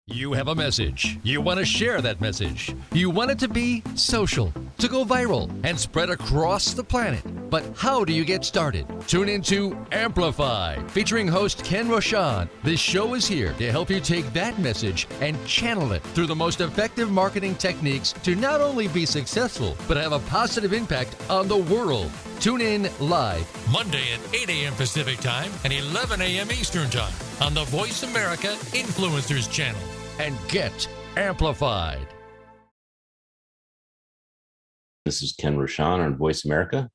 You have a message. You want to share that message. You want it to be social, to go viral, and spread across the planet. But how do you get started? Tune into Amplify, featuring host Ken Rochon. This show is here to help you take that message and channel it through the most effective marketing techniques to not only be successful, but have a positive impact on the world. Tune in live Monday at 8 a.m. Pacific Time and 11 a.m. Eastern Time on the Voice America Influencers channel. And get amplified. This is Ken Rochon on Voice America,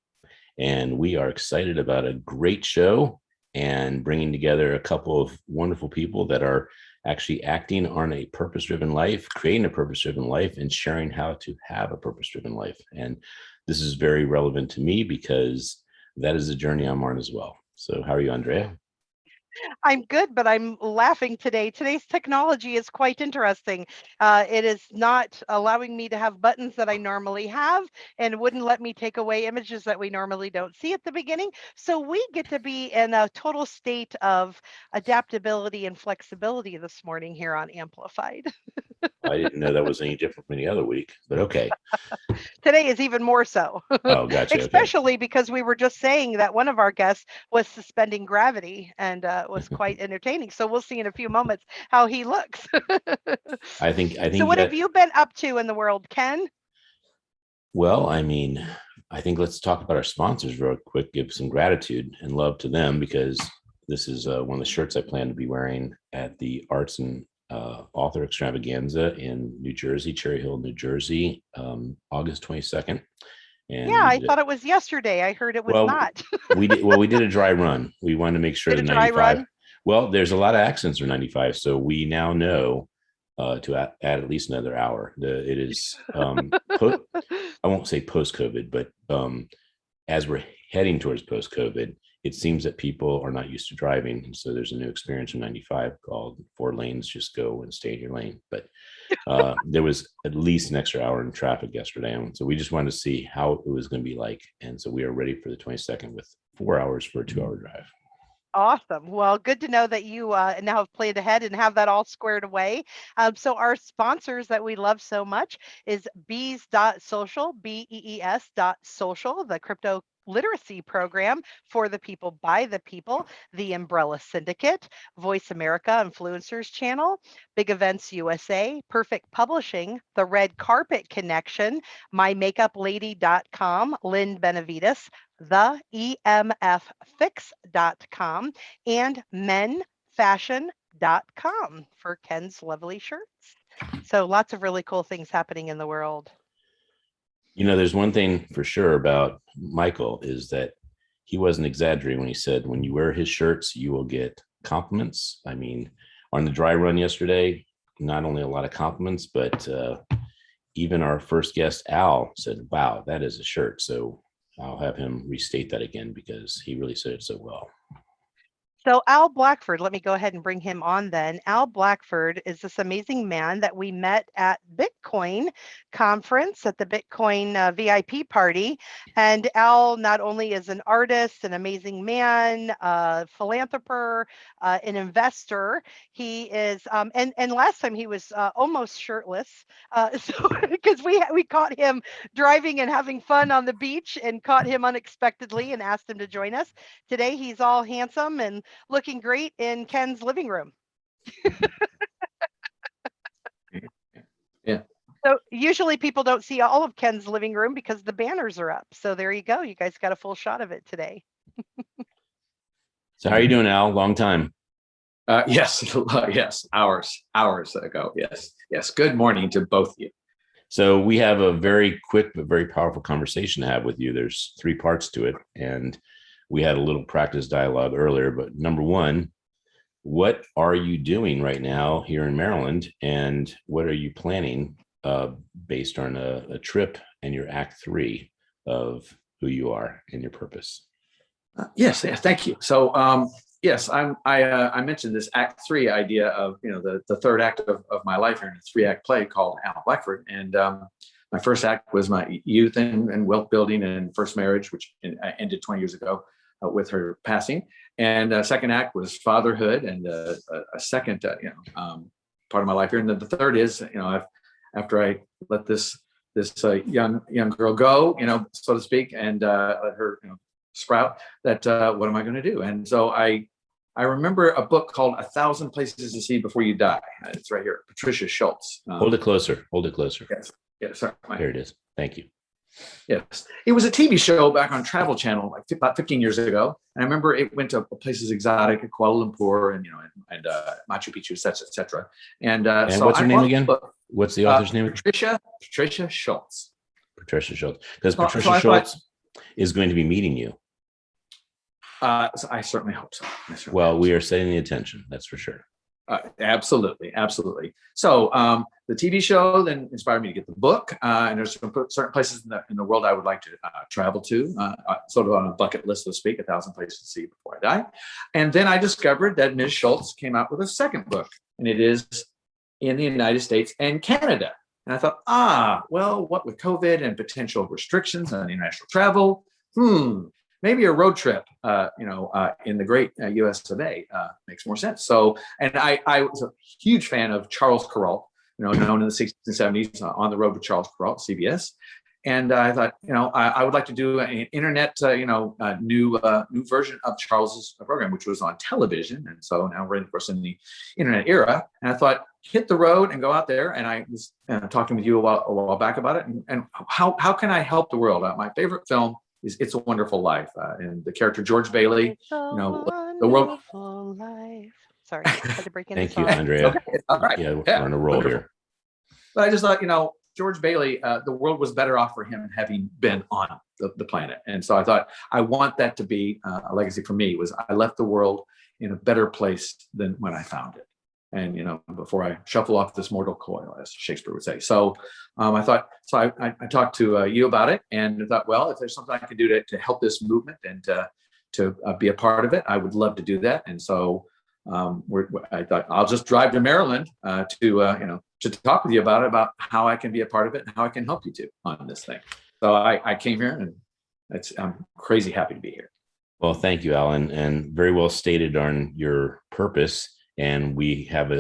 and we are excited about a great show and bringing together a couple of wonderful people that are actually acting on a purpose-driven life, creating a purpose-driven life, and sharing how to have a purpose-driven life. And this is very relevant to me because that is a journey I'm on as well. So how are you, Andrea? I'm good, but I'm laughing today. Today's technology is quite interesting. It is not allowing me to have buttons that I normally have and wouldn't let me take away images that we normally don't see at the beginning. So we get to be in a total state of adaptability and flexibility this morning here on Amplified. I didn't know that was any different from any other week, but okay. Today is even more so. Oh, gotcha. Especially because we were just saying that one of our guests was suspending gravity and was quite entertaining. So we'll see in a few moments how he looks. I think. So what have you been up to in the world, Ken? Well, I think let's talk about our sponsors real quick, give some gratitude and love to them, because this is one of the shirts I plan to be wearing at the Arts and Author Extravaganza in New Jersey, Cherry Hill, New Jersey, August 22nd. And yeah, I thought it was yesterday. I heard it was not. we did a dry run. We wanted to make sure that 95. Well, there's a lot of accidents for 95, so we now know to add at least another hour. It is I won't say post-COVID, but as we're heading towards post-COVID, it seems that people are not used to driving. And so there's a new experience in 95 called 4 lanes, just go and stay in your lane. But there was at least an extra hour in traffic yesterday. And so we just wanted to see how it was going to be like. And so we are ready for the 22nd with 4 hours for a 2-hour drive. Awesome. Well, good to know that you now have planned ahead and have that all squared away. So our sponsors that we love so much is bees.social, BEES.social, the crypto literacy program for the people, by the people, the Umbrella Syndicate, Voice America Influencers Channel, Big Events USA, Perfect Publishing, The Red Carpet Connection, MyMakeupLady.com, Lynn Benavides, the EMFfix.com, and menfashion.com for Ken's lovely shirts. So lots of really cool things happening in the world. You know, there's one thing for sure about Michael is that he wasn't exaggerating when he said, when you wear his shirts, you will get compliments. I mean, on the dry run yesterday, not only a lot of compliments, but even our first guest, Al, said, wow, that is a shirt. So I'll have him restate that again because he really said it so well. So Al Blackford, let me go ahead and bring him on then. Al Blackford is this amazing man that we met at Bitcoin conference at the Bitcoin VIP party. And Al not only is an artist, an amazing man, a philanthropist, an investor. He is, and last time he was almost shirtless. So because we caught him driving and having fun on the beach and caught him unexpectedly and asked him to join us. Today he's all handsome and looking great in Ken's living room. Yeah. So usually people don't see all of Ken's living room because the banners are up. So there you go. You guys got a full shot of it today. So how are you doing, Al? Long time. Yes. Yes. Hours ago. Yes. Good morning to both of you. So we have a very quick but very powerful conversation to have with you. There's 3 parts to it, and we had a little practice dialogue earlier. But number one, what are you doing right now here in Maryland, and what are you planning based on a trip and your Act 3 of who you are and your purpose? Yes. Thank you. So yes, I mentioned this Act 3 idea of the third act of my life here in a 3-act play called AL Blackford, and my first act was my youth and wealth building and first marriage, which ended 20 years ago with her passing. And second act was fatherhood, and a second part of my life here. And then the third is, after I let this young girl go, so to speak, and let her sprout, that what am I going to do? And so I remember a book called 1,000 Places to See Before You Die. It's right here, Patricia Schultz. Hold it closer. Yes, sorry. Here it is. Thank you. Yes, it was a TV show back on Travel Channel like about 15 years ago, and I remember it went to places exotic, Kuala Lumpur, and Machu Picchu, etc. And so what's her name again? What's the author's name? Patricia Schultz. Patricia Schultz, because Patricia Schultz is going to be meeting you. So I certainly hope so. We are setting the attention. That's for sure. Absolutely. So the TV show then inspired me to get the book, and there's certain places in the world I would like to travel to, sort of on a bucket list, so to speak, 1,000 places to see before I die. And then I discovered that Ms. Schultz came out with a second book, and it is in the United States and Canada. And I thought, what with COVID and potential restrictions on international travel, maybe a road trip, in the great U.S. of A. Makes more sense. So, and I was a huge fan of Charles Kuralt, known in the 60s and 70s, On the Road with Charles Kuralt, CBS. And I thought, I would like to do an internet, new version of Charles's program, which was on television. And so now we're, of course, in the internet era. And I thought, hit the road and go out there. And I was talking with you a while back about it. And how can I help the world? My favorite film is It's a Wonderful Life, and the character George Bailey. The world. Life. Sorry, I had to break in. Thank you, Andrea. Okay. All right. Yeah, we're on a roll here. But I just thought, George Bailey, the world was better off for him having been on the planet. And so I thought, I want that to be a legacy for me, was I left the world in a better place than when I found it. And, before I shuffle off this mortal coil, as Shakespeare would say. So I thought, I talked to you about it, and I thought, well, if there's something I can do to help this movement and to be a part of it, I would love to do that. And so I thought I'll just drive to Maryland to talk with you about how I can be a part of it and how I can help you on this thing. So I came here, and I'm crazy happy to be here. Well, thank you, Alan, and very well stated on your purpose. And we have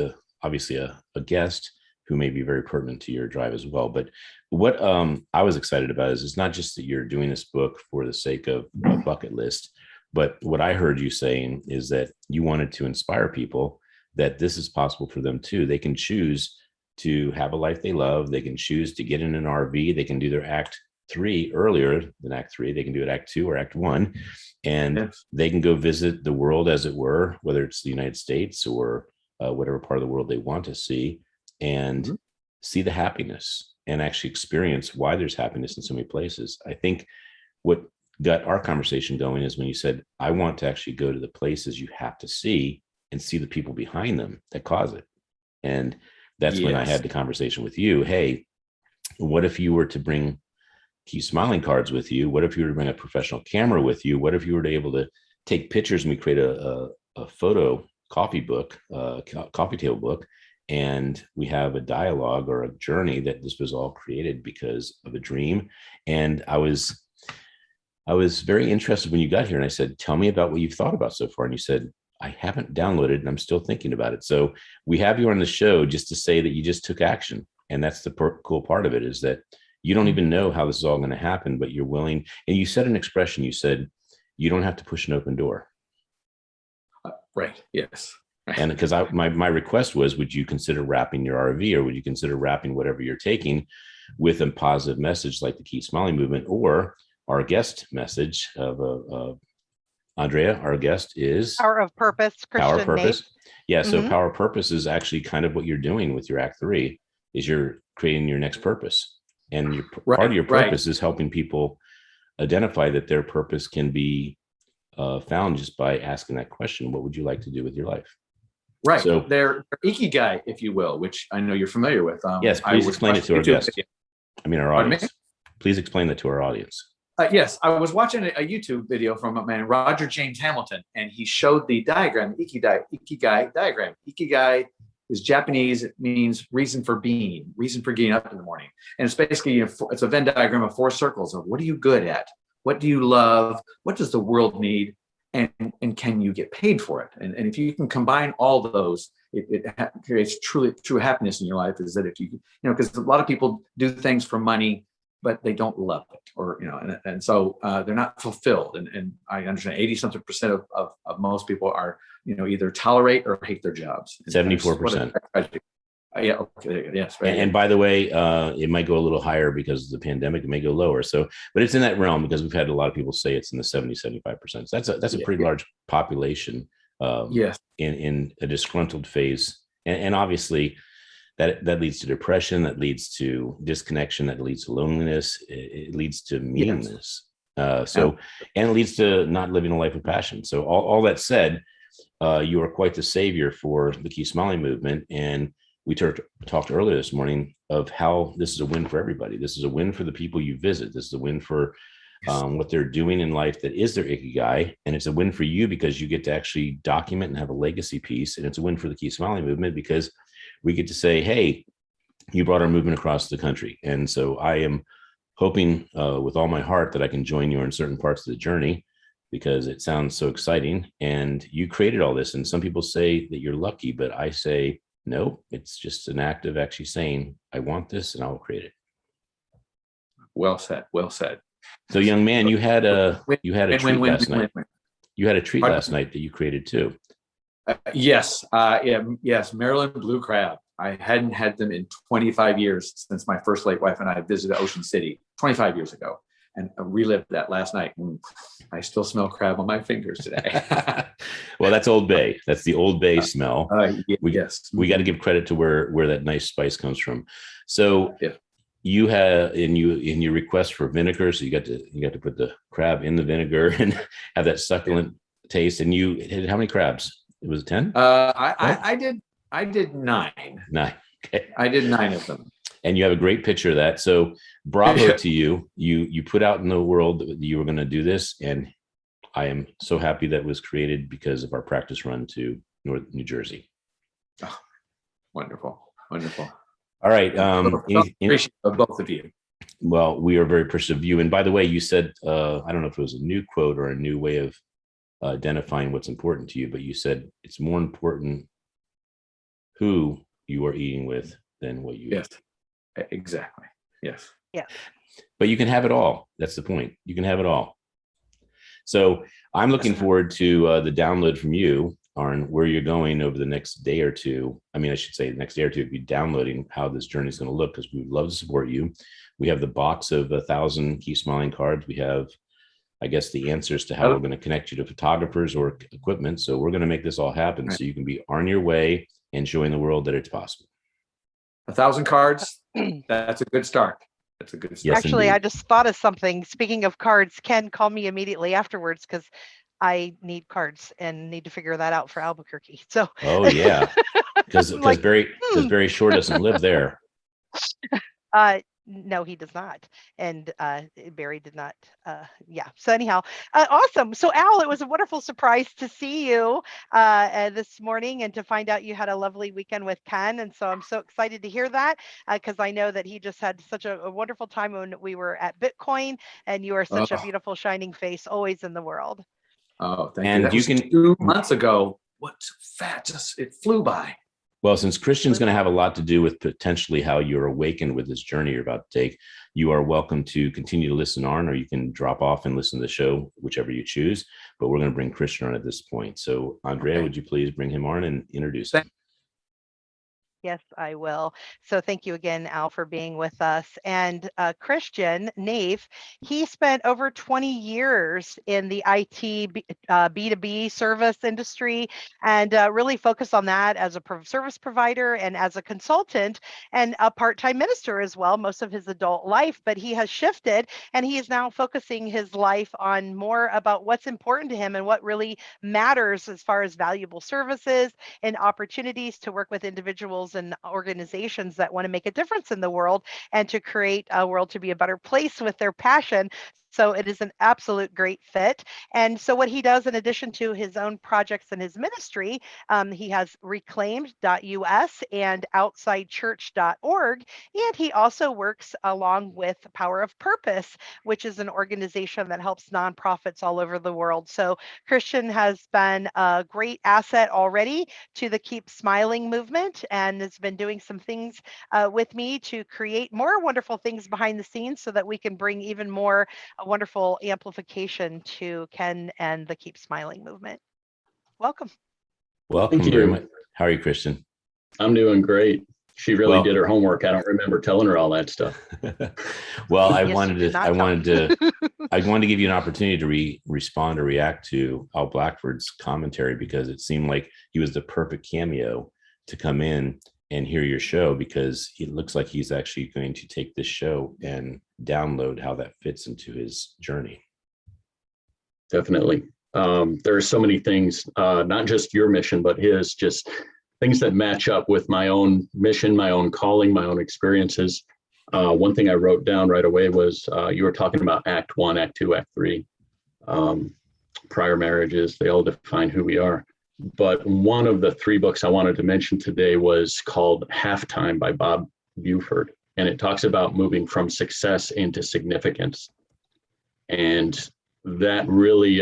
obviously a guest who may be very pertinent to your drive as well. But what I was excited about is it's not just that you're doing this book for the sake of a bucket list, but what I heard you saying is that you wanted to inspire people that this is possible for them too. They can choose to have a life they love. They can choose to get in an RV. They can do their Act 3 earlier than Act 3. They can do it Act 2 or Act 1. And they can go visit the world, as it were, whether it's the United States or whatever part of the world they want to see, and see the happiness and actually experience why there's happiness in so many places. I think what got our conversation going is when you said, I want to actually go to the places you have to see and see the people behind them that cause it. And that's when I had the conversation with you. Hey, what if you were to bring Keep Smiling cards with you? What if you were to bring a professional camera with you? What if you were to able to take pictures and we create a photo coffee table book, and we have a dialogue or a journey that this was all created because of a dream. And I was very interested when you got here, and I said, tell me about what you've thought about so far. And you said, I haven't downloaded and I'm still thinking about it. So we have you on the show just to say that you just took action. And that's the cool part of it, is that you don't even know how this is all going to happen, but you're willing. And you said an expression, you said, you don't have to push an open door. Right. Yes. And because my request was, would you consider wrapping your RV, or would you consider wrapping whatever you're taking with a positive message like the Keep Smiling movement, or our guest message of Andrea, our guest is Power of Purpose, Chrisitian. Power of Purpose. Naef. Yeah. So Power of Purpose is actually kind of what you're doing with your Act 3, is you're creating your next purpose. And part of your purpose is helping people identify that their purpose can be found just by asking that question, what would you like to do with your life? Right. So they're ikigai, if you will, which I know you're familiar with. Yes, please explain it to our guest. Our audience. Please explain that to our audience. Yes, I was watching a YouTube video from a man, Roger James Hamilton, and he showed the diagram, the ikigai diagram. Ikigai is Japanese. It means reason for being, reason for getting up in the morning. And it's basically, it's a Venn diagram of 4 circles of what are you good at? What do you love? What does the world need? and can you get paid for it? And if you can combine all those, it creates true happiness in your life. Is that if you because a lot of people do things for money, but they don't love it, or and so they're not fulfilled. And I understand 80-something% of most people are either tolerate or hate their jobs. 74%. Yeah. Okay. Yes. Right. And by the way, it might go a little higher because of the pandemic. It may go lower. So, but it's in that realm because we've had a lot of people say it's in the 70-75%. So that's a pretty large population. Yes. In a disgruntled phase, and obviously that leads to depression, that leads to disconnection, that leads to loneliness, it leads to meaningless. And it leads to not living a life of passion. So all that said, you are quite the savior for the Keep Smiling movement. And we talked earlier this morning of how this is a win for everybody. This is a win for the people you visit. This is a win for what they're doing in life that is their ikigai. And it's a win for you because you get to actually document and have a legacy piece. And it's a win for the Keep Smiling movement because we get to say, hey, you brought our movement across the country. And so I am hoping with all my heart that I can join you in certain parts of the journey because it sounds so exciting. And you created all this. And some people say that you're lucky, but I say, no, it's just an act of actually saying, I want this and I will create it. Well said. Well said. So, young man, you had a treat last night. You had a treat last night that you created too. Yes. Yes. Maryland blue crab. I hadn't had them in 25 years since my first late wife and I visited Ocean City 25 years ago, and I relived that last night. And I still smell crab on my fingers today. Well, that's Old Bay. That's the Old Bay smell. Yes. We got to give credit to where that nice spice comes from. So you have in your request for vinegar, so you got to put the crab in the vinegar and have that succulent taste. And you had how many crabs? It was 10? I did 9. 9. Okay. I did 9 of them. And you have a great picture of that. So bravo to you. You put out in the world that you were going to do this. And I am so happy that was created because of our practice run to North New Jersey. Oh, wonderful. Wonderful. All right. Appreciate both of you. Well, we are very appreciative of you. And by the way, you said, I don't know if it was a new quote or a new way of identifying what's important to you, but you said it's more important who you are eating with than what you eat. Exactly. Yes. Yeah. But you can have it all. That's the point. You can have it all. So I'm looking forward to the download from you on where you're going over the next day or two. I mean, I should say the next day or two, be downloading how this journey is going to look, because we would love to support you. We have the box of 1,000 Keep Smiling cards. We have, I guess, the answers to how we're going to connect you to photographers or equipment. So we're going to make this all happen so you can be on your way and showing the world that it's possible. 1,000 cards. That's a good start. That's a good start. Yes, actually, indeed. I just thought of something. Speaking of cards, Ken, call me immediately afterwards because I need cards and need to figure that out for Albuquerque. So. Oh yeah, because Barry Shore doesn't live there. No, he does not. And Barry did not. So anyhow, awesome. So Al, it was a wonderful surprise to see you this morning and to find out you had a lovely weekend with Ken. And so I'm so excited to hear that because I know that he just had such a wonderful time when we were at Bitcoin, and you are such a beautiful shining face always in the world. Oh, thank you. That was 2 months ago. What's fat? It flew by. Well, since Christian's going to have a lot to do with potentially how you're awakened with this journey you're about to take, you are welcome to continue to listen on, or you can drop off and listen to the show, whichever you choose. But we're going to bring Christian on at this point. So, Andrea, would you please bring him on and introduce him? Yes, I will. So thank you again, Al, for being with us. And Christian, Naef, he spent over 20 years in the IT B2B service industry and really focused on that as a service provider and as a consultant and a part-time minister as well, most of his adult life. But he has shifted and he is now focusing his life on more about what's important to him and what really matters as far as valuable services and opportunities to work with individuals and organizations that want to make a difference in the world and to create a world to be a better place with their passion. So it is an absolute great fit. And so what he does, in addition to his own projects and his ministry, he has reclaimed.us and outsidechurch.org. And he also works along with Power of Purpose, which is an organization that helps nonprofits all over the world. So Christian has been a great asset already to the Keep Smiling movement and has been doing some things with me to create more wonderful things behind the scenes so that we can bring even more wonderful amplification to Ken and the Keep Smiling movement. Welcome. Welcome very much. How are you, Christian? I'm doing great. She really did her homework. I don't remember telling her all that stuff. Well, I wanted to give you an opportunity to respond or react to Al Blackford's commentary, because it seemed like he was the perfect cameo to come in and hear your show, because it looks like he's actually going to take this show and download how that fits into his journey. Definitely. There are so many things, not just your mission, but his, just things that match up with my own mission, my own calling, my own experiences. One thing I wrote down right away was you were talking about Act 1, Act 2, Act 3, prior marriages. They all define who we are. But one of the 3 books I wanted to mention today was called Halftime by Bob Buford. And it talks about moving from success into significance. And that really,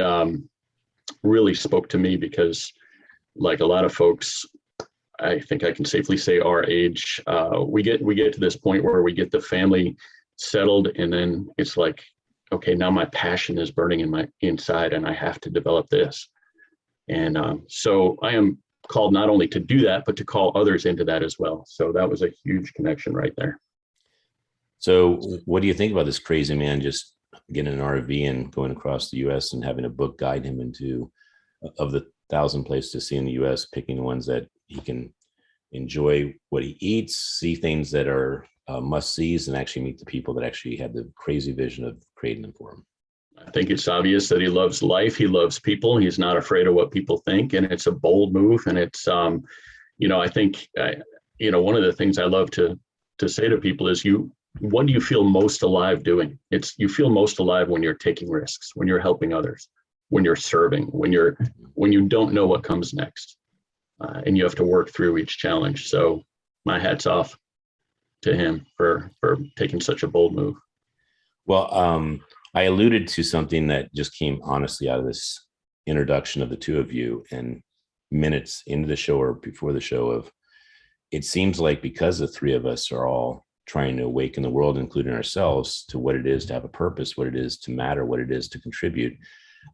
really spoke to me, because like a lot of folks, I think I can safely say our age, we get to this point where we get the family settled, and then it's like, okay, now my passion is burning in my inside and I have to develop this. And so I am called not only to do that, but to call others into that as well. So that was a huge connection right there. So what do you think about this crazy man just getting an RV and going across the US and having a book guide him into, of the 1,000 places to see in the US, picking the ones that he can enjoy what he eats, see things that are must-sees, and actually meet the people that actually had the crazy vision of creating them for him? I think it's obvious that he loves life. He loves people. He's not afraid of what people think. And it's a bold move. And it's, I think, one of the things I love to say to people is what do you feel most alive doing? You feel most alive when you're taking risks, when you're helping others, when you're serving, when you don't know what comes next, and you have to work through each challenge. So my hat's off to him for taking such a bold move. Well, I alluded to something that just came honestly out of this introduction of the two of you, and minutes into the show or before the show, of it seems like because the 3 of us are all trying to awaken the world, including ourselves, to what it is to have a purpose, what it is to matter, what it is to contribute.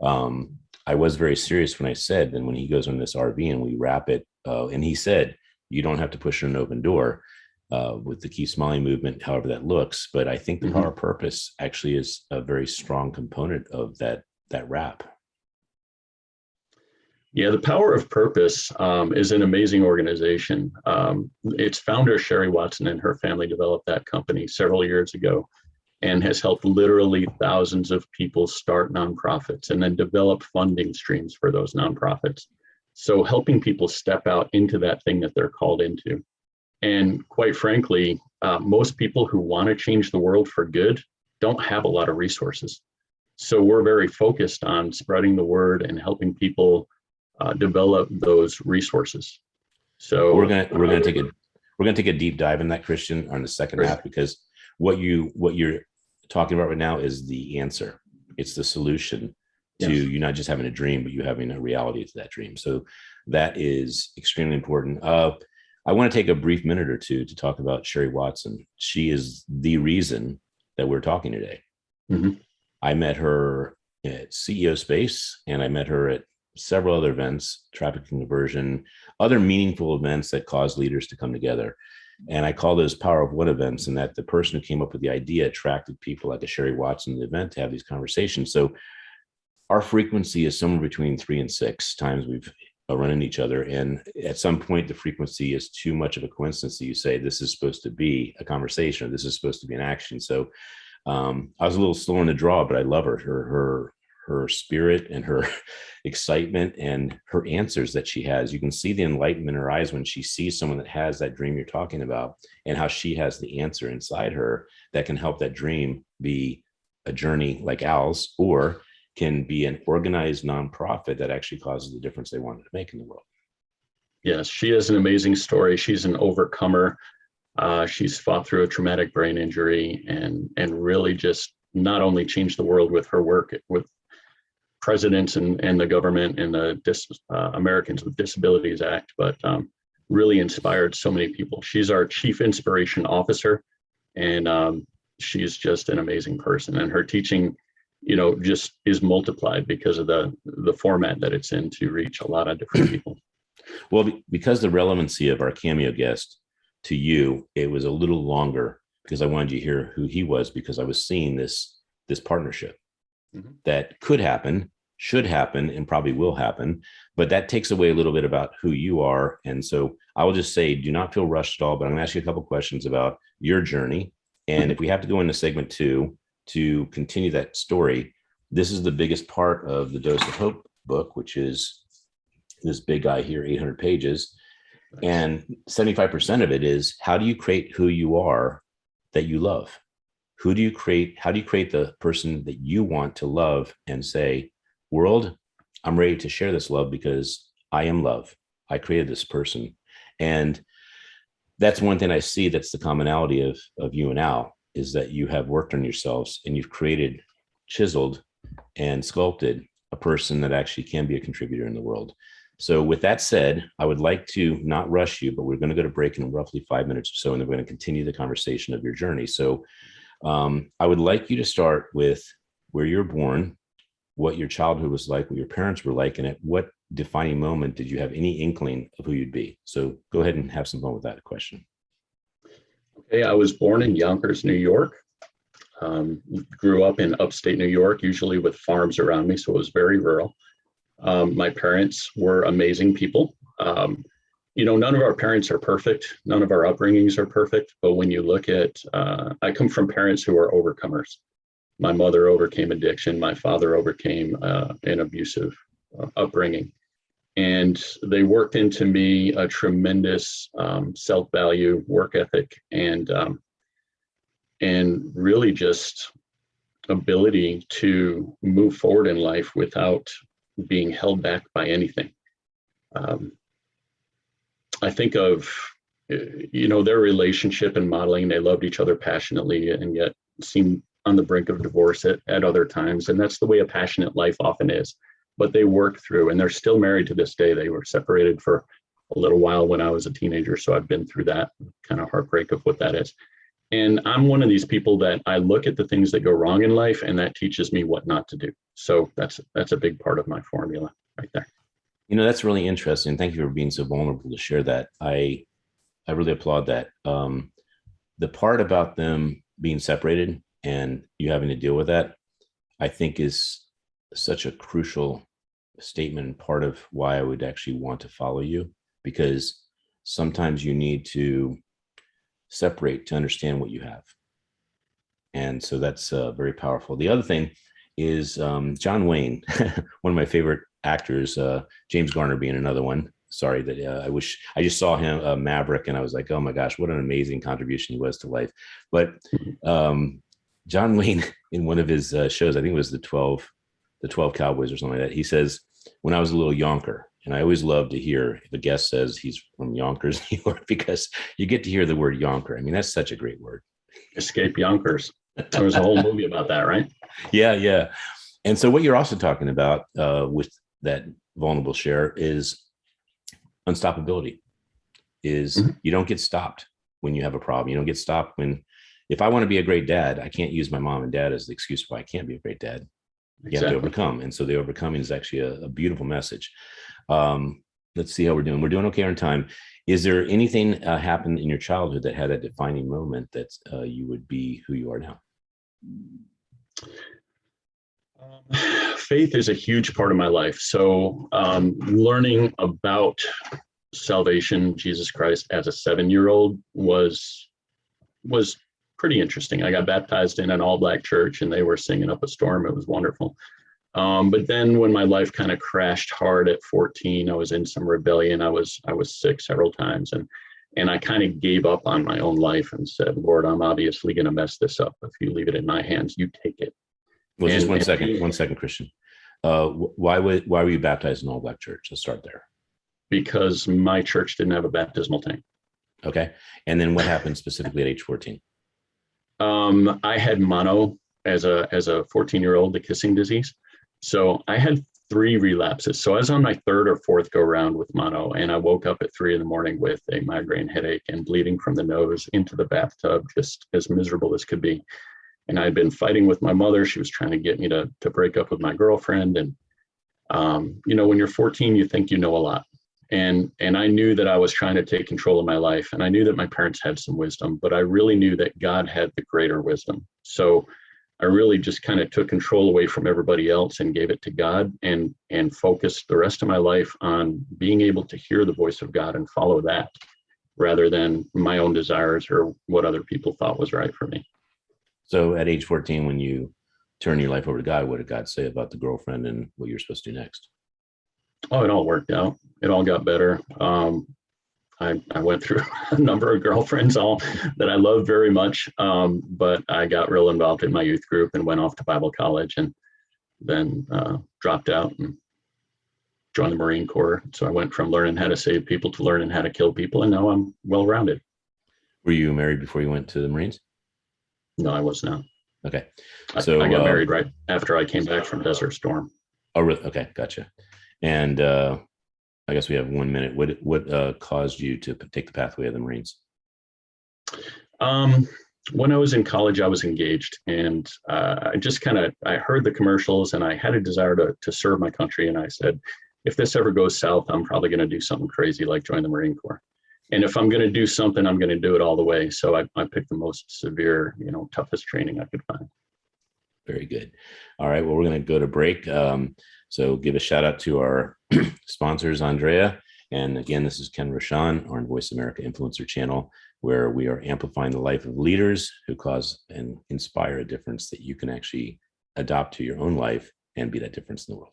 I was very serious when I said, and when he goes on this RV and we wrap it, and he said, you don't have to push an open door with the Keep Smiling movement, however that looks. But I think the power of purpose actually is a very strong component of that wrap. Yeah, the Power of Purpose is an amazing organization. Its founder, Sherry Watson, and her family developed that company several years ago, and has helped literally thousands of people start nonprofits and then develop funding streams for those nonprofits. So helping people step out into that thing that they're called into. And quite frankly, most people who want to change the world for good don't have a lot of resources. So we're very focused on spreading the word and helping people develop those resources. So we're gonna take a deep dive in that, Christian, on the second half, because what you're talking about right now is the answer. It's the solution to you not just having a dream, but you having a reality to that dream. So that is extremely important. I want to take a brief minute or two to talk about Sherry Watson. She is the reason that we're talking today. I met her at CEO Space, and I met her at several other events, trafficking conversion, other meaningful events that cause leaders to come together. And I call those Power of One events, and that the person who came up with the idea attracted people like a Sherry Watson event to have these conversations. So our frequency is somewhere between 3 and 6 times we've run into each other. And at some point, the frequency is too much of a coincidence that you say, this is supposed to be a conversation, or this is supposed to be an action. So I was a little slow in the draw, but I love her spirit and her excitement and her answers that she has. You can see the enlightenment in her eyes when she sees someone that has that dream you're talking about, and how she has the answer inside her that can help that dream be a journey like Al's, or can be an organized nonprofit that actually causes the difference they wanted to make in the world. Yes, she has an amazing story. She's an overcomer. She's fought through a traumatic brain injury and really just not only changed the world with her work with presidents and the government and the Americans with Disabilities Act, but really inspired so many people. She's our Chief Inspiration Officer, and she's just an amazing person. And her teaching, just is multiplied because of the format that it's in to reach a lot of different people. Well, because the relevancy of our Cameo guest to you, it was a little longer because I wanted you to hear who he was, because I was seeing this partnership that could happen, should happen, and probably will happen. But that takes away a little bit about who you are. And so I will just say, do not feel rushed at all, but I'm gonna ask you a couple of questions about your journey. And if we have to go into segment 2 to continue that story, this is the biggest part of the Dose of Hope book, which is this big guy here, 800 pages. And 75% of it is, how do you create who you are that you love? How do you create the person that you want to love and say, world, I'm ready to share this love because I am love. I created this person. And that's one thing I see that's the commonality of you and Al, is that you have worked on yourselves and you've created, chiseled, and sculpted a person that actually can be a contributor in the world. So with that said, I would like to not rush you, but we're going to go to break in roughly 5 minutes or so, and then we're going to continue the conversation of your journey. So I would like you to start with where you're born, what your childhood was like, what your parents were like, and at what defining moment did you have any inkling of who you'd be? So go ahead and have some fun with that question. Okay, I was born in Yonkers, New York. Grew up in upstate New York, usually with farms around me, so it was very rural. My parents were amazing people. None of our parents are perfect. None of our upbringings are perfect. But when you look at, I come from parents who are overcomers. My mother overcame addiction. My father overcame an abusive upbringing. And they worked into me a tremendous self-value, work ethic, and really just ability to move forward in life without being held back by anything. I think of, their relationship and modeling. They loved each other passionately and yet seemed on the brink of divorce at other times. And that's the way a passionate life often is. But they worked through, and they're still married to this day. They were separated for a little while when I was a teenager. So I've been through that kind of heartbreak of what that is. And I'm one of these people that I look at the things that go wrong in life, and that teaches me what not to do. So that's a big part of my formula right there. That's really interesting. Thank you for being so vulnerable to share that. I really applaud that. The part about them being separated and you having to deal with that, I think is such a crucial statement and part of why I would actually want to follow you, because sometimes you need to separate to understand what you have. And so that's very powerful. The other thing is John Wayne, one of my favorite actors, James Garner being another one. Sorry that I just saw him, Maverick, and I was like, oh my gosh, what an amazing contribution he was to life. But John Wayne, in one of his shows, I think it was the 12 Cowboys or something like that, he says, when I was a little Yonker, and I always love to hear if a guest says he's from Yonkers, New York, because you get to hear the word Yonker. I mean, that's such a great word. Escape Yonkers. There was a whole movie about that, right? Yeah. And so what you're also talking about with that vulnerable share is unstoppability. You don't get stopped when you have a problem. You don't get stopped if I want to be a great dad, I can't use my mom and dad as the excuse why I can't be a great dad. You have to overcome. And so the overcoming is actually a beautiful message. Let's see how we're doing. We're doing okay on time. Is there anything happened in your childhood that had a defining moment that you would be who you are now? Faith is a huge part of my life. So learning about salvation, Jesus Christ, as a 7-year-old was pretty interesting. I got baptized in an all-black church, and they were singing up a storm. It was wonderful. But then when my life kind of crashed hard at 14, I was in some rebellion. I was sick several times, and I kind of gave up on my own life and said, Lord, I'm obviously going to mess this up. If you leave it in my hands, you take it. Well, just one second, Christian. Why were you baptized in an all-black church? Let's start there. Because my church didn't have a baptismal tank. Okay. And then what happened specifically at age 14? I had mono as a 14-year-old, the kissing disease. So I had 3 relapses. So I was on my 3rd or 4th go round with mono, and I woke up at 3 a.m. with a migraine headache and bleeding from the nose into the bathtub, just as miserable as could be. And I'd been fighting with my mother. She was trying to get me to break up with my girlfriend. And, when you're 14, you think you know a lot. And I knew that I was trying to take control of my life. And I knew that my parents had some wisdom, but I really knew that God had the greater wisdom. So I really just kind of took control away from everybody else and gave it to God, and focused the rest of my life on being able to hear the voice of God and follow that, rather than my own desires or what other people thought was right for me. So at age 14, when you turn your life over to God, what did God say about the girlfriend and what you're supposed to do next? Oh, it all worked out. It all got better. I went through a number of girlfriends, all that I loved very much. But I got real involved in my youth group and went off to Bible college, and then dropped out and joined the Marine Corps. So I went from learning how to save people to learning how to kill people. And now I'm well-rounded. Were you married before you went to the Marines? No, I was not. Okay. So I got married right after I came back from Desert Storm. Oh, really? Okay. Gotcha. And I guess we have 1 minute. What caused you to take the pathway of the Marines? When I was in college, I was engaged, and I just I heard the commercials, and I had a desire to serve my country. And I said, if this ever goes south, I'm probably going to do something crazy like join the Marine Corps. And if I'm going to do something, I'm going to do it all the way. So I picked the most severe, toughest training I could find. Very good. All right. Well, we're going to go to break. So give a shout out to our sponsors, Andrea. And again, this is Ken Rochon on Voice America Influencer Channel, where we are amplifying the life of leaders who cause and inspire a difference that you can actually adopt to your own life and be that difference in the world.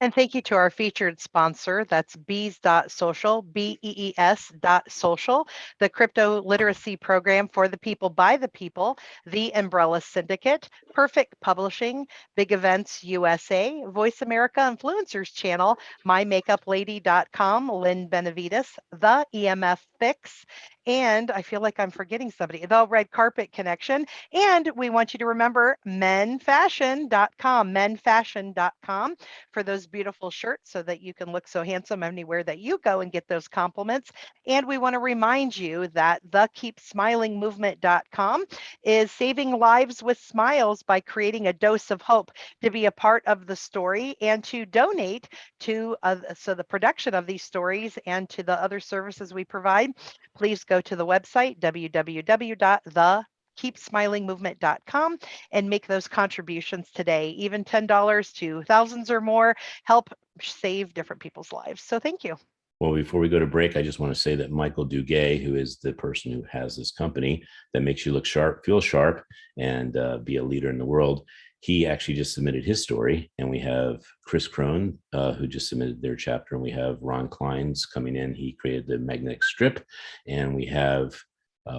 And thank you to our featured sponsor, that's bees.social, BEES.social, the crypto literacy program for the people by the people, the Umbrella Syndicate, Perfect Publishing, Big Events USA, Voice America Influencers Channel, MyMakeupLady.com, Lynn Benavides, the EMF Fix, and I feel like I'm forgetting somebody, the Red Carpet Connection. And we want you to remember menfashion.com for those beautiful shirts so that you can look so handsome anywhere that you go and get those compliments. And we want to remind you that the keepsmilingmovement.com is saving lives with smiles by creating a dose of hope to be a part of the story and to donate to so the production of these stories and to the other services we provide. Please go to the website www.keepsmilingmovement.com and make those contributions today. Even $10 to thousands or more help save different people's lives. So thank you. Well, before we go to break, I just want to say that Michael Duguay, who is the person who has this company that makes you look sharp, feel sharp, and be a leader in the world, he actually just submitted his story. And we have Chris Crone, who just submitted their chapter. And we have Ron Klein's coming in. He created the magnetic strip. And we have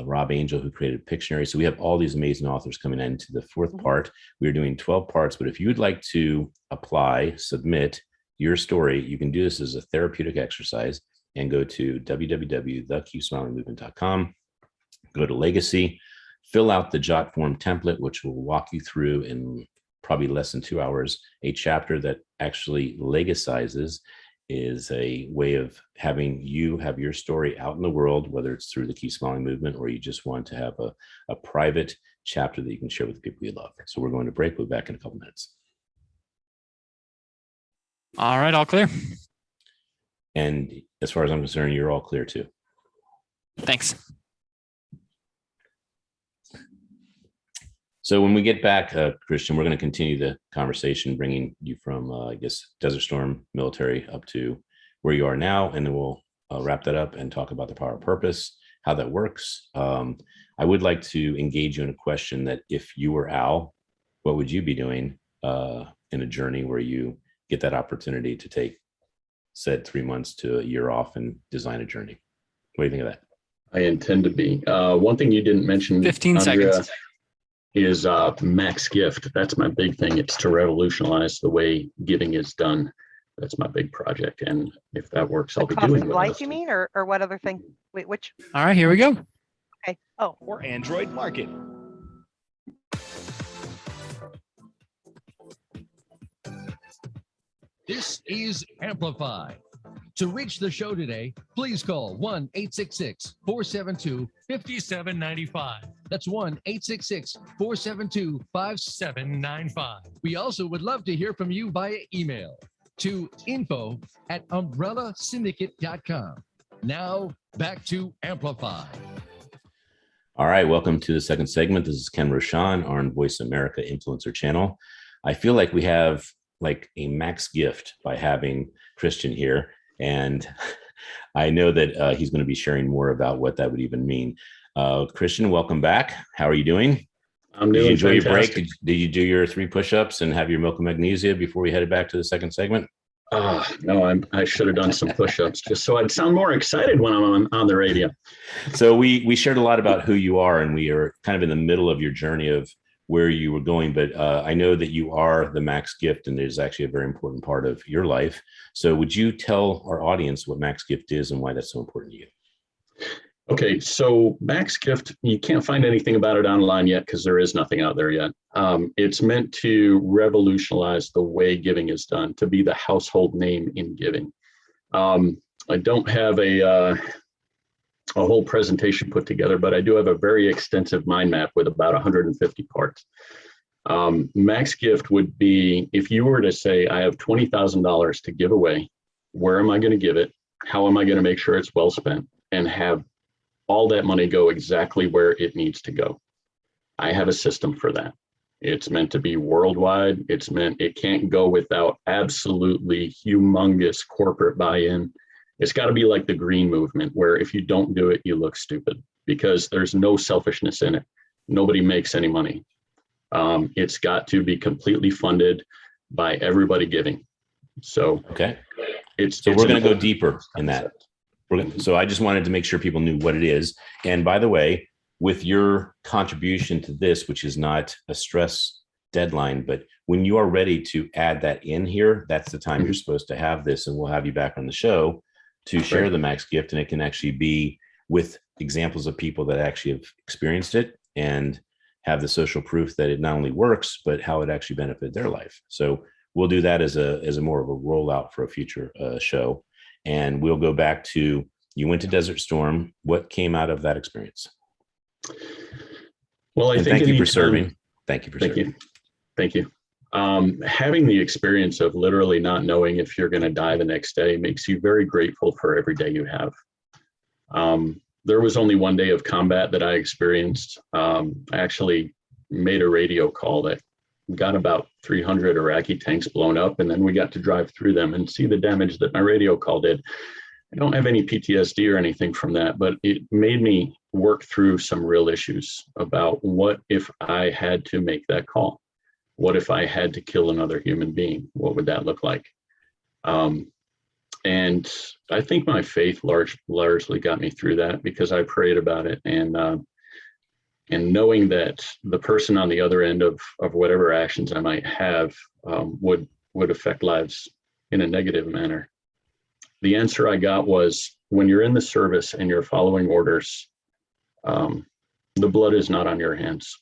Rob Angel, who created Pictionary. So we have all these amazing authors coming into the 4th part. We're doing 12 parts. But if you would like to apply, submit your story, you can do this as a therapeutic exercise and go to www.thekeepsmilingmovement.com, go to Legacy, fill out the Jot form template, which will walk you through in probably less than 2 hours, a chapter that actually legacizes, is a way of having you have your story out in the world, whether it's through the Keep Smiling movement or you just want to have a private chapter that you can share with the people you love. So we're going to break. We'll be back in a couple minutes. All right, all clear. And as far as I'm concerned, you're all clear too. Thanks. So when we get back, Christian, we're going to continue the conversation, bringing you from, I guess, Desert Storm military up to where you are now. And then we'll wrap that up and talk about the power of purpose, how that works. I would like to engage you in a question that if you were Al, what would you be doing in a journey where you get that opportunity to take said 3 months to a year off and design a journey? What do you think of that? I intend to be. One thing you didn't mention, 15 Andrea, seconds. is max gift. That's my big thing. It's to revolutionize the way giving is done. That's my big project. And if that works, I'll be doing what life, you mean, or what other thing? Wait, which? All right, here we go. Okay. Oh. Or Android Market. This is Amplify. To reach the show today, please call 1-866-472-5795. That's 1-866-472-5795. We also would love to hear from you via email to info@umbrellasyndicate.com. Now, back to Amplify. All right, welcome to the second segment. This is Ken Rochon on Voice America Influencer Channel. I feel like we have like a max gift by having Christian here. And I know that he's going to be sharing more about what that would even mean. Christian, welcome back. How are you doing? I'm doing. Did you enjoy fantastic. your break? Did you do your 3 push-ups and have your milk and magnesia before we headed back to the second segment? No, I should have done some push-ups just so I'd sound more excited when I'm on the radio. So we shared a lot about who you are, and we are kind of in the middle of your journey of where you were going, but I know that you are the max gift, and it is actually a very important part of your life. So would you tell our audience what max gift is and why that's so important to you? Okay, so max gift, you can't find anything about it online yet because there is nothing out there yet. It's meant to revolutionize the way giving is done, to be the household name in giving. I don't have a whole presentation put together, but I do have a very extensive mind map with about 150 parts. Max gift would be, if you were to say, I have $20,000 to give away, where am I going to give it? How am I going to make sure it's well spent and have all that money go exactly where it needs to go? I have a system for that. It's meant to be worldwide. It can't go without absolutely humongous corporate buy-in. It's got to be like the green movement, where if you don't do it, you look stupid, because there's no selfishness in it. Nobody makes any money. It's got to be completely funded by everybody giving. So okay, it's we're going to go deeper in that. So I just wanted to make sure people knew what it is. And by the way, with your contribution to this, which is not a stress deadline, but when you are ready to add that in here, that's the time you're supposed to have this, and we'll have you back on the show to share the max gift. And it can actually be with examples of people that actually have experienced it and have the social proof that it not only works, but how it actually benefited their life. So we'll do that as a more of a rollout for a future show. And we'll go back to, you went to Desert Storm. What came out of that experience? Well, I think thank you for serving. Thank you for serving. Thank you. Having the experience of literally not knowing if you're going to die the next day makes you very grateful for every day you have. There was only one day of combat that I experienced. I actually made a radio call that got about 300 Iraqi tanks blown up, and then we got to drive through them and see the damage that my radio call did. I don't have any PTSD or anything from that, but it made me work through some real issues about what if I had to make that call? What if I had to kill another human being? What would that look like? And I think my faith largely got me through that, because I prayed about it, and knowing that the person on the other end of whatever actions I might have would affect lives in a negative manner. The answer I got was, when you're in the service and you're following orders, the blood is not on your hands.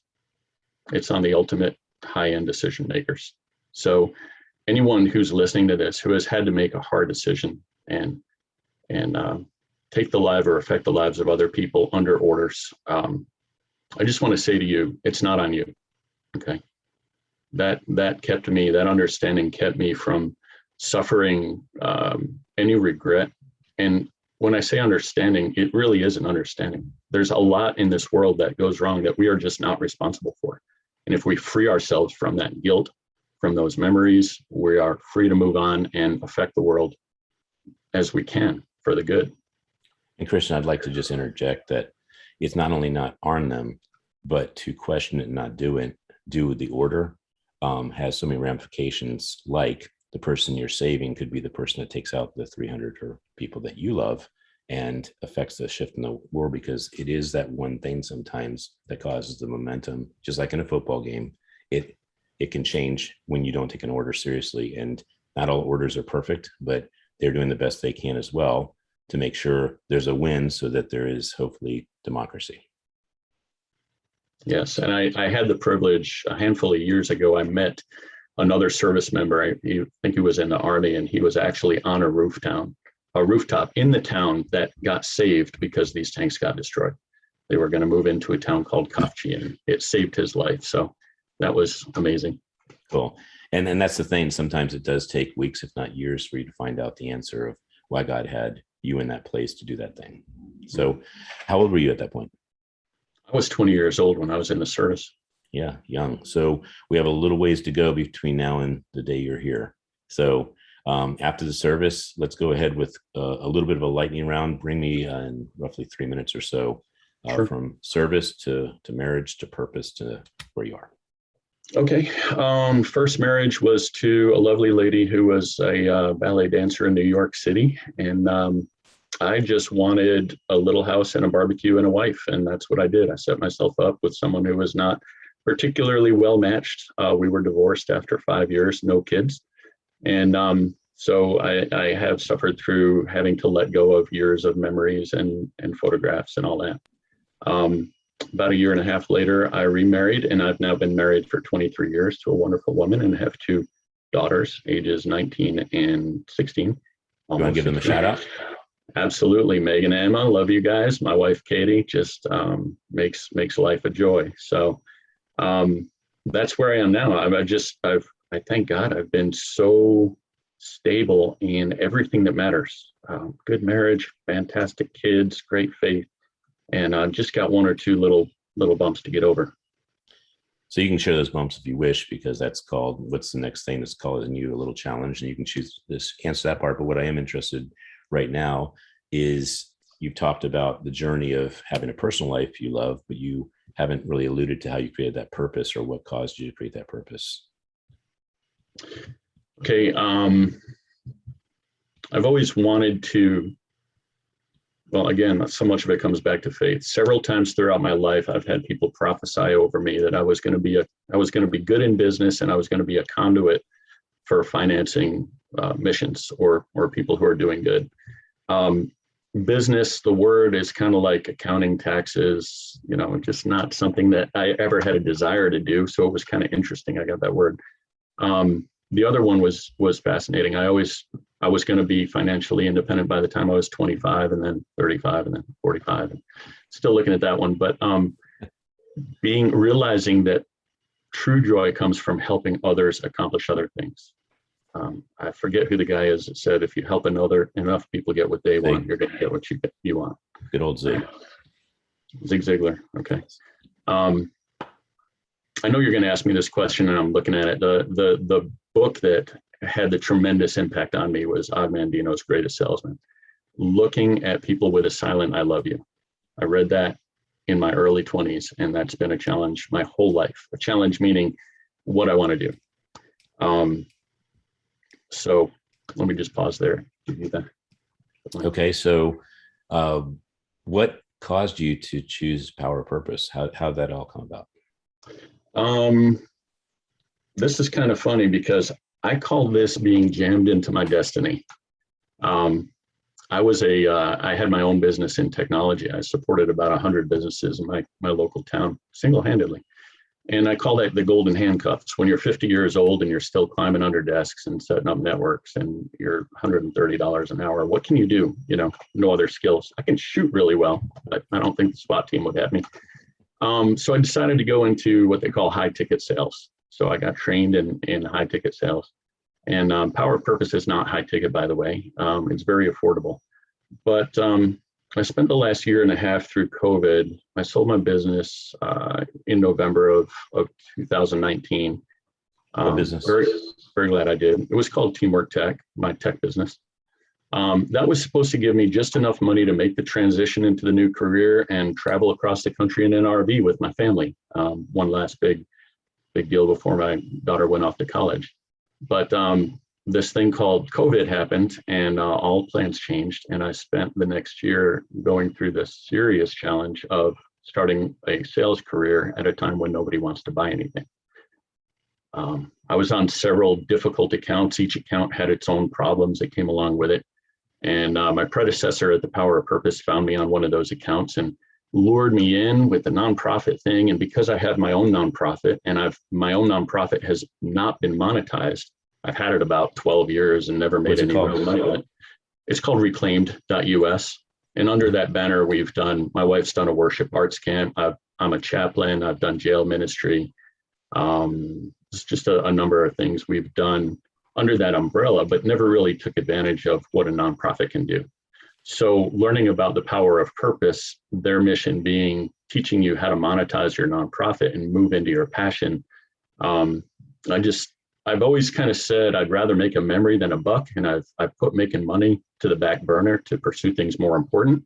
It's on the ultimate high-end decision makers. So anyone who's listening to this, who has had to make a hard decision and take the life or affect the lives of other people under orders, I just want to say to you, it's not on you. Okay. That understanding kept me from suffering any regret. And when I say understanding, it really is an understanding. There's a lot in this world that goes wrong that we are just not responsible for. And if we free ourselves from that guilt, from those memories, we are free to move on and affect the world as we can for the good. And Christian, I'd like to just interject that it's not only not on them, but to question it and not do the order has so many ramifications. Like, the person you're saving could be the person that takes out the 300 or people that you love, and affects the shift in the war, because it is that one thing sometimes that causes the momentum. Just like in a football game, it can change when you don't take an order seriously. And not all orders are perfect, but they're doing the best they can as well to make sure there's a win, so that there is hopefully democracy. Yes, and I had the privilege a handful of years ago. I met another service member. I think he was in the Army, and he was actually on a rooftop in the town that got saved because these tanks got destroyed. They were going to move into a town called Kafchi, and it saved his life. So that was amazing. Cool. And that's the thing. Sometimes it does take weeks, if not years, for you to find out the answer of why God had you in that place to do that thing. So how old were you at that point? I was 20 years old when I was in the service. Yeah, young. So we have a little ways to go between now and the day you're here. So after the service, let's go ahead with a little bit of a lightning round. Bring me in roughly 3 minutes or so, Sure. From service to marriage to purpose to where you are. Okay. First marriage was to a lovely lady who was a ballet dancer in New York City. And I just wanted a little house and a barbecue and a wife. And that's what I did. I set myself up with someone who was not particularly well matched. We were divorced after 5 years, no kids. And so I have suffered through having to let go of years of memories and photographs and all that. About a year and a half later, I remarried, and I've now been married for 23 years to a wonderful woman and have two daughters, ages 19 and 16. You want to give them a shout out? Absolutely. Megan and Emma, love you guys. My wife, Katie, just makes life a joy. So that's where I am now. I thank God I've been so stable in everything that matters. Good marriage, fantastic kids, great faith. And I've just got one or two little bumps to get over. So you can share those bumps if you wish, because that's called, what's the next thing that's causing you a little challenge, and you can choose this, answer that part. But what I am interested right now is, you've talked about the journey of having a personal life you love, but you haven't really alluded to how you created that purpose or what caused you to create that purpose. Okay. I've always wanted to, well, again, so much of it comes back to faith. Several times throughout my life, I've had people prophesy over me that I was going to be good in business, and I was going to be a conduit for financing missions or people who are doing good. Business, the word is kind of like accounting, taxes, just not something that I ever had a desire to do. So it was kind of interesting. I got that word. The other one was fascinating. I was going to be financially independent by the time I was 25, and then 35, and then 45. And still looking at that one, but realizing that true joy comes from helping others accomplish other things. I forget who the guy is that said, if you help enough people get what they want, you're going to get what you want. Good old Zig. Zig Ziglar. Okay. I know you're going to ask me this question, and I'm looking at it. The book that had the tremendous impact on me was Og Mandino's Greatest Salesman. Looking at people with a silent "I love you." I read that in my early 20s, and that's been a challenge my whole life. A challenge meaning what I want to do. So let me just pause there. Give you that. Okay, so what caused you to choose Power of Purpose? How'd that all come about? This is kind of funny because I call this being jammed into my destiny. I had my own business in technology. I supported about 100 businesses in my local town single-handedly. And I call that the golden handcuffs. When you're 50 years old and you're still climbing under desks and setting up networks and you're $130 an hour, what can you do? No other skills. I can shoot really well, but I don't think the SWAT team would have me. So I decided to go into what they call high ticket sales. So I got trained in high ticket sales. And Power of Purpose is not high ticket, by the way. It's very affordable. But I spent the last year and a half through COVID. I sold my business in November of 2019. What business? Very, very glad I did. It was called Teamwork Tech, my tech business. That was supposed to give me just enough money to make the transition into the new career and travel across the country in an RV with my family. One last big deal before my daughter went off to college. But this thing called COVID happened, and all plans changed. And I spent the next year going through this serious challenge of starting a sales career at a time when nobody wants to buy anything. I was on several difficult accounts. Each account had its own problems that came along with it. And my predecessor at the Power of Purpose found me on one of those accounts and lured me in with the nonprofit thing. And because I had my own nonprofit, and my own nonprofit has not been monetized, I've had it about 12 years and never made any real money on it. It's called reclaimed.us. And under that banner, my wife's done a worship arts camp. I'm a chaplain. I've done jail ministry. It's just a number of things we've done under that umbrella, but never really took advantage of what a nonprofit can do. So learning about the Power of Purpose, their mission being teaching you how to monetize your nonprofit and move into your passion. I've always kind of said I'd rather make a memory than a buck, and I've put making money to the back burner to pursue things more important.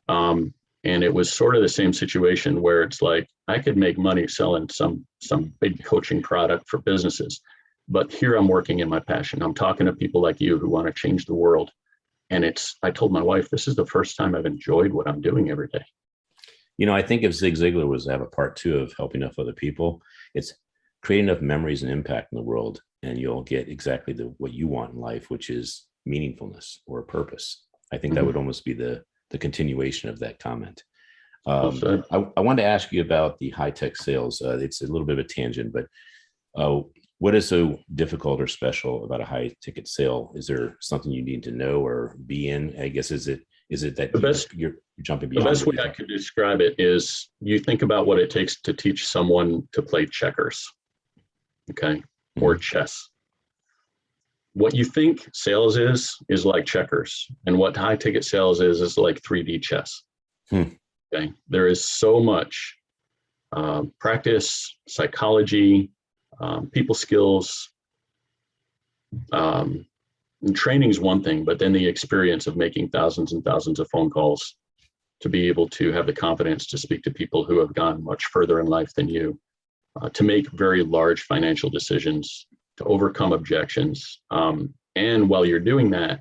And it was sort of the same situation where it's like I could make money selling some big coaching product for businesses, but here I'm working in my passion. I'm talking to people like you who want to change the world. And I told my wife, this is the first time I've enjoyed what I'm doing every day. I think if Zig Ziglar was to have a part 2 of helping enough other people, it's create enough memories and impact in the world, and you'll get exactly what you want in life, which is meaningfulness or purpose. I think that would almost be the continuation of that comment. I wanted to ask you about the high-tech sales. It's a little bit of a tangent, but what is so difficult or special about a high-ticket sale? Is there something you need to know or be in? I guess is it that you're jumping beyond? The best way I could describe it is you think about what it takes to teach someone to play checkers, okay, or chess. What you think sales is like checkers, and what high-ticket sales is like 3D chess. Okay, there is so much practice, psychology, people skills, and training is one thing, but then the experience of making thousands and thousands of phone calls to be able to have the confidence to speak to people who have gone much further in life than you, to make very large financial decisions, to overcome objections. And while you're doing that,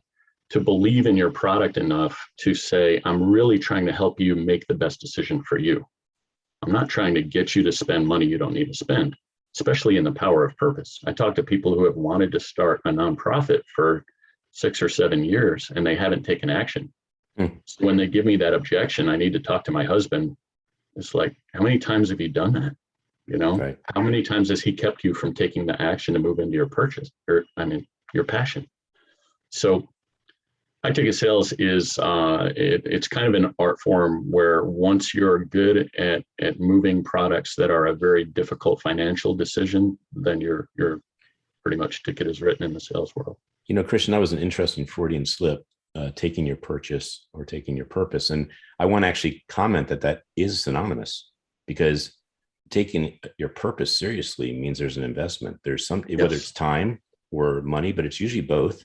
to believe in your product enough to say, I'm really trying to help you make the best decision for you. I'm not trying to get you to spend money you don't need to spend, especially in the Power of Purpose. I talk to people who have wanted to start a nonprofit for 6 or 7 years and they haven't taken action. So when they give me that objection, I need to talk to my husband. It's like, how many times have you done that? Right. How many times has he kept you from taking the action to move into your your passion? So high-ticket sales is it's kind of an art form where once you're good at moving products that are a very difficult financial decision, then your pretty much ticket is written in the sales world. Christian, that was an interesting Freudian slip, taking your purchase or taking your purpose. And I want to actually comment that is synonymous, because taking your purpose seriously means there's an investment. There's something, whether it's time or money, but it's usually both.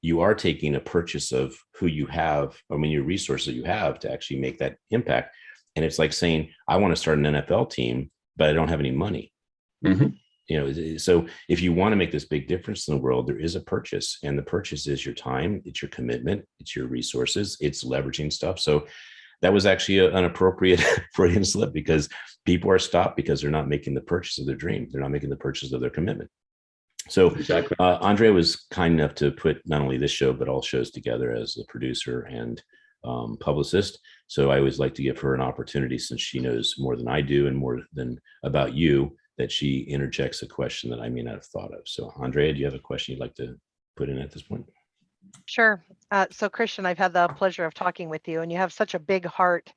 You are taking a purchase of who you have, your resources that you have to actually make that impact. And it's like saying, I want to start an NFL team, but I don't have any money. So if you want to make this big difference in the world, there is a purchase, and the purchase is your time, it's your commitment, it's your resources, it's leveraging stuff. So that was actually an appropriate Freudian slip, because people are stopped because they're not making the purchase of their dream. They're not making the purchase of their commitment. So exactly. Andrea was kind enough to put not only this show, but all shows together as a producer and publicist. So I always like to give her an opportunity, since she knows more than I do and more than about you, that she interjects a question that I may not have thought of. So Andrea, do you have a question you'd like to put in at this point? Sure. So Christian, I've had the pleasure of talking with you, and you have such a big heart.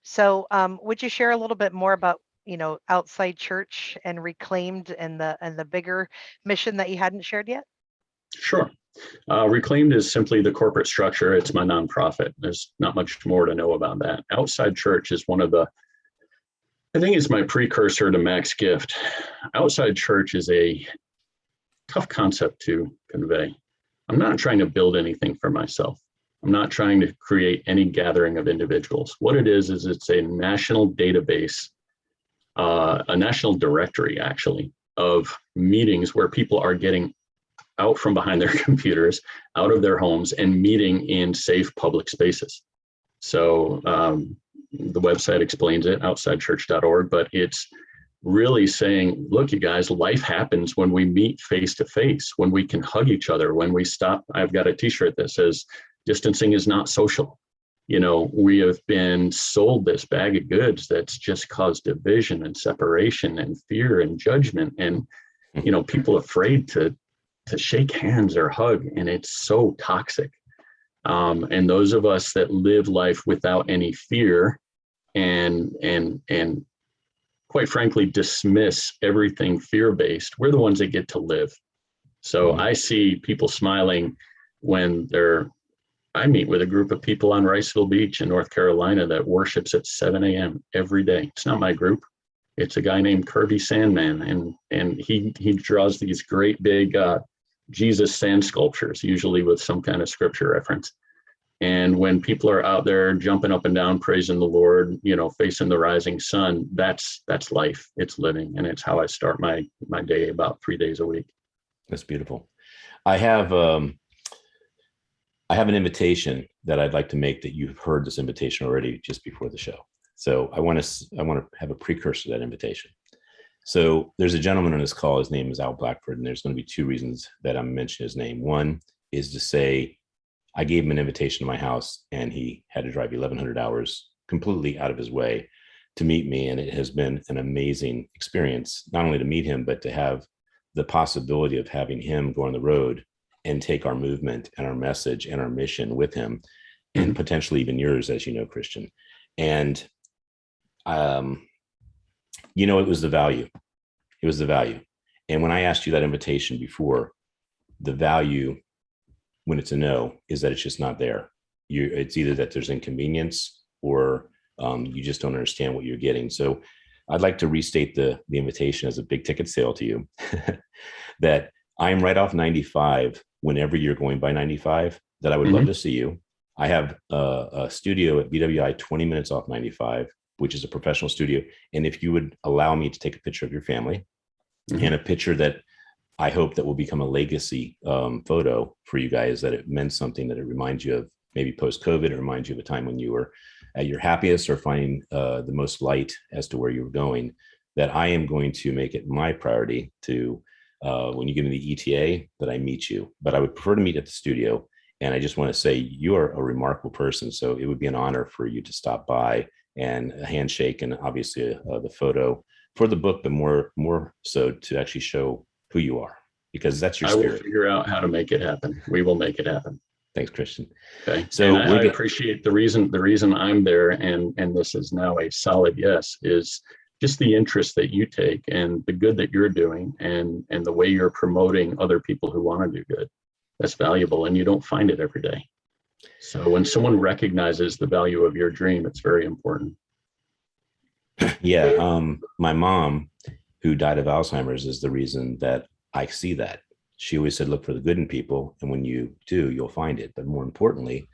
So would you share a little bit more about outside church and Reclaimed and the bigger mission that you hadn't shared yet? Sure. Reclaimed is simply the corporate structure. It's my nonprofit. There's not much more to know about that. Outside church is I think it's my precursor to Max Gift. Outside church is a tough concept to convey. I'm not trying to build anything for myself. I'm not trying to create any gathering of individuals. What it is it's a national database, a national directory, actually, of meetings where people are getting out from behind their computers, out of their homes, and meeting in safe public spaces. So the website explains it, outsidechurch.org, but it's really saying, look, you guys, life happens when we meet face to face, when we can hug each other, when we stop. I've got a t-shirt that says, distancing is not social. You know, we have been sold this bag of goods that's just caused division and separation and fear and judgment, and, you know, people afraid to shake hands or hug, and it's so toxic. And those of us that live life without any fear and quite frankly dismiss everything fear-based, we're the ones that get to live. So I see people smiling when I meet with a group of people on Riceville Beach in North Carolina that worships at 7 a.m. every day. It's not my group. It's a guy named Kirby Sandman, and he draws these great big Jesus sand sculptures, usually with some kind of scripture reference. And when people are out there jumping up and down, praising the Lord, you know, facing the rising sun, that's life. It's living, and it's how I start my day about 3 days a week. That's beautiful. I have an invitation that I'd like to make, that you've heard this invitation already just before the show. So I want to have a precursor to that invitation. So there's a gentleman on this call. His name is Al Blackford, and there's going to be two reasons that I'm mentioning his name. One is to say I gave him an invitation to my house, and he had to drive 1,100 hours completely out of his way to meet me. And it has been an amazing experience, not only to meet him, but to have the possibility of having him go on the road and take our movement and our message and our mission with him, and potentially even yours, as you know, Christian. And, you know, it was the value. It was the value. And when I asked you that invitation before, the value, when it's a no, is that it's just not there. It's either that there's inconvenience, or you just don't understand what you're getting. So I'd like to restate the invitation as a big ticket sale to you, that I'm right off 95 whenever you're going by 95, that I would love to see you. I have a studio at BWI 20 minutes off 95, which is a professional studio. And if you would allow me to take a picture of your family, and a picture that I hope that will become a legacy photo for you guys, that it meant something, that it reminds you of maybe post-COVID, it reminds you of a time when you were at your happiest or finding the most light as to where you were going, that I am going to make it my priority to, when you give me the ETA, that I meet you. But I would prefer to meet at the studio. And I just want to say, you are a remarkable person. So it would be an honor for you to stop by, and a handshake, and obviously the photo for the book, but more so to actually show who you are, because that's your spirit. I will figure out how to make it happen. We will make it happen. Thanks, Christian. Okay. So I appreciate the reason I'm there, and this is now a solid yes, is just the interest that you take, and the good that you're doing, and the way you're promoting other people who want to do good. That's valuable, and you don't find it every day. So when someone recognizes the value of your dream, it's very important. Yeah. My mom, who died of Alzheimer's, is the reason that I see that. She always said, look for the good in people, and when you do, you'll find it. But more importantly,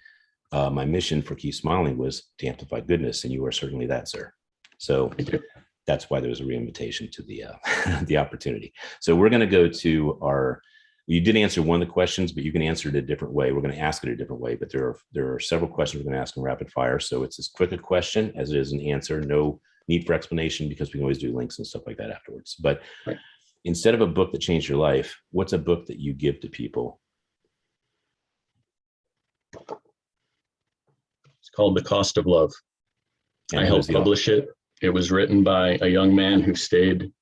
my mission for Keep Smiling was to amplify goodness, and you are certainly that, sir. So that's why there was a re-invitation to the the opportunity. So we're going to go to our. You did answer one of the questions, but you can answer it a different way. We're going to ask it a different way, but there are several questions we're going to ask in rapid fire. So it's as quick a question as it is an answer. No need for explanation, because we can always do links and stuff like that afterwards. But instead of a book that changed your life, what's a book that you give to people? It's called The Cost of Love. I helped publish it. It was written by a young man who stayed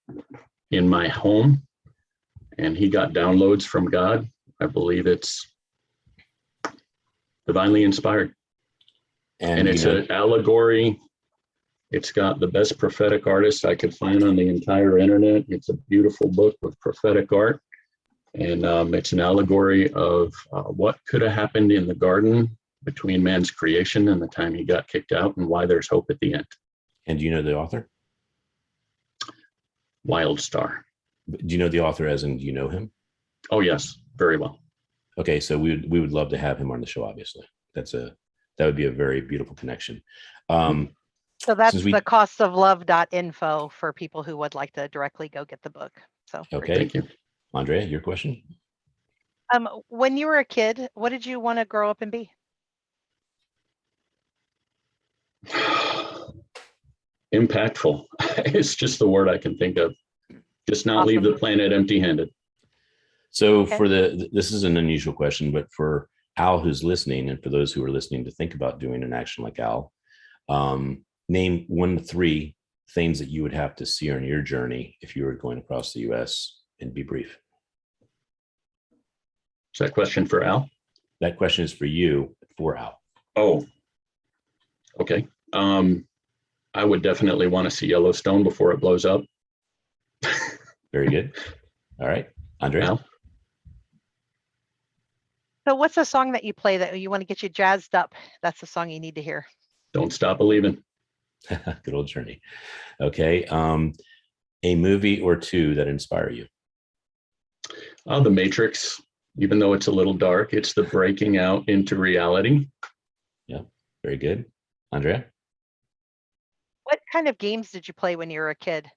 in my home, and he got downloads from God. I believe it's divinely inspired. And it's an allegory. It's got the best prophetic artists I could find on the entire internet. It's a beautiful book with prophetic art. And it's an allegory of what could have happened in the garden between man's creation and the time he got kicked out, and why there's hope at the end. And do you know the author? Wildstar. Do you know the author, as in, do you know him? Oh, yes, very well. Okay, so we would love to have him on the show, obviously. That would be a very beautiful connection. So that's the costoflove.info for people who would like to directly go get the book. So okay, thank you. Andrea, your question? When you were a kid, what did you want to grow up and be? Impactful. It's just the word I can think of. Just not leave Awesome. the planet empty-handed. So Okay. this is an unusual question, but for Al who's listening, and for those who are listening to think about doing an action like Al, name 1 to 3 things that you would have to see on your journey if you were going across the U.S. and be brief. Is that a question for Al? That question is for you, for Al. Oh, okay. I would definitely want to see Yellowstone before it blows up. Very good. All right, Andrea. Al? So what's a song that you play that you want to get you jazzed up? That's the song you need to hear. Don't Stop Believing. Good old Journey. Okay. A movie or 2 that inspire you. The Matrix, even though it's a little dark, it's the breaking out into reality. Yeah, very good. Andrea? What kind of games did you play when you were a kid?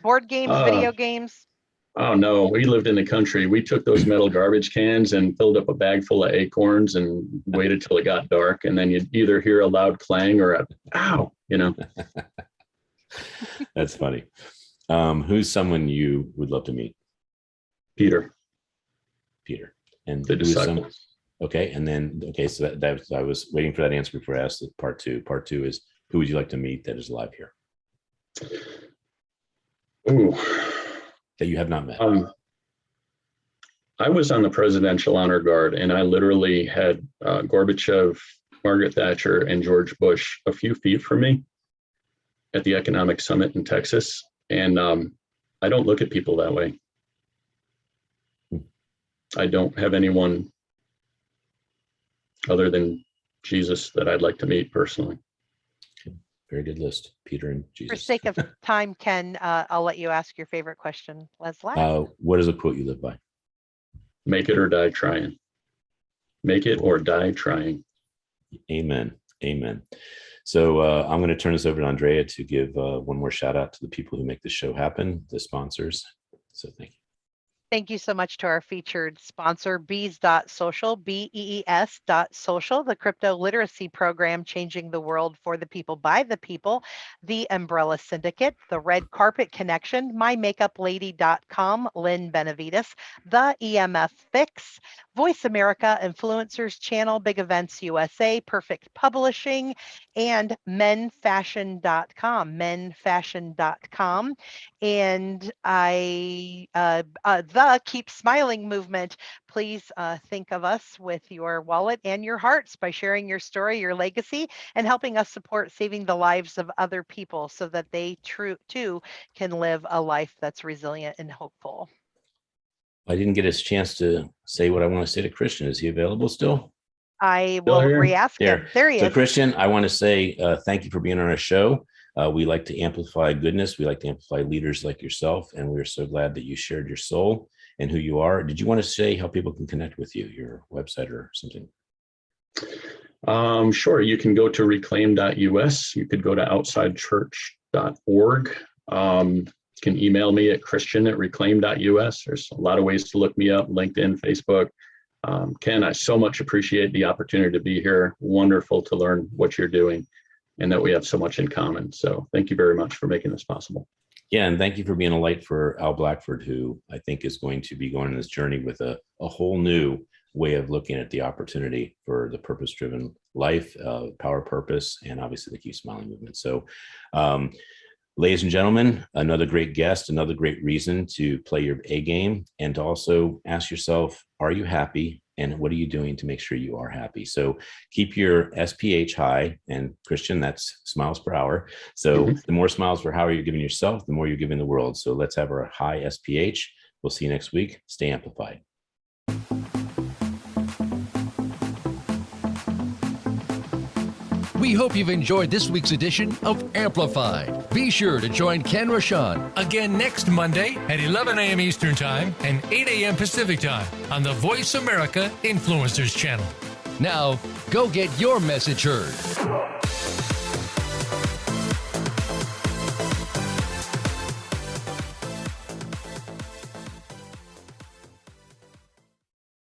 Board games, video games? Oh no, we lived in the country. We took those metal garbage cans and filled up a bag full of acorns and waited till it got dark. And then you'd either hear a loud clang or a ow, That's funny. Who's someone you would love to meet? Peter. And The who is disciple. Okay. And then, okay. So that I was waiting for that answer before I asked part 2. Part 2 is, who would you like to meet that is alive here? Ooh. That you have not met. I was on the Presidential Honor Guard, and I literally had Gorbachev, Margaret Thatcher, and George Bush a few feet from me at the Economic Summit in Texas. And I don't look at people that way. I don't have anyone other than Jesus that I'd like to meet personally. Okay. Very good list. Peter and Jesus. For sake of time, Ken, I'll let you ask your favorite question. Leslie? What is a quote you live by? Make it or die trying. Make it or die trying. Amen. Amen. So I'm going to turn this over to Andrea to give one more shout out to the people who make this show happen, the sponsors. So thank you. Thank you so much to our featured sponsor, bees.social, BEES.social, the crypto literacy program changing the world for the people by the people, the Umbrella Syndicate, the Red Carpet Connection, MyMakeupLady.com, Lynn Benavides, the EMF Fix, Voice America Influencers Channel, Big Events USA, Perfect Publishing, and menfashion.com, menfashion.com. And the Keep Smiling movement. Please think of us with your wallet and your hearts by sharing your story, your legacy, and helping us support saving the lives of other people so that they too can live a life that's resilient and hopeful. I didn't get a chance to say what I want to say to Christian. Is he available still? I will re-ask him. There he is. So Christian, I want to say thank you for being on our show. We like to amplify goodness. We like to amplify leaders like yourself. And we're so glad that you shared your soul and who you are. Did you want to say how people can connect with you, your website or something? Sure. You can go to reclaim.us. You could go to outsidechurch.org. You can email me at christian@reclaim.us. There's a lot of ways to look me up, LinkedIn, Facebook. Ken, I so much appreciate the opportunity to be here. Wonderful to learn what you're doing and that we have so much in common. So thank you very much for making this possible. Yeah, and thank you for being a light for Al Blackford, who I think is going to be going on this journey with a whole new way of looking at the opportunity for the purpose-driven life, power purpose, and obviously the Keep Smiling movement. So, ladies and gentlemen, another great guest, another great reason to play your A game and to also ask yourself, are you happy? And what are you doing to make sure you are happy? So keep your SPH high, and Christian, that's smiles per hour. So the more smiles per hour you're giving yourself, the more you're giving the world. So let's have our high SPH. We'll see you next week. Stay amplified. We hope you've enjoyed this week's edition of Amplified. Be sure to join Ken Rochon again next Monday at 11 a.m. Eastern Time and 8 a.m. Pacific Time on the Voice America Influencers Channel. Now, go get your message heard.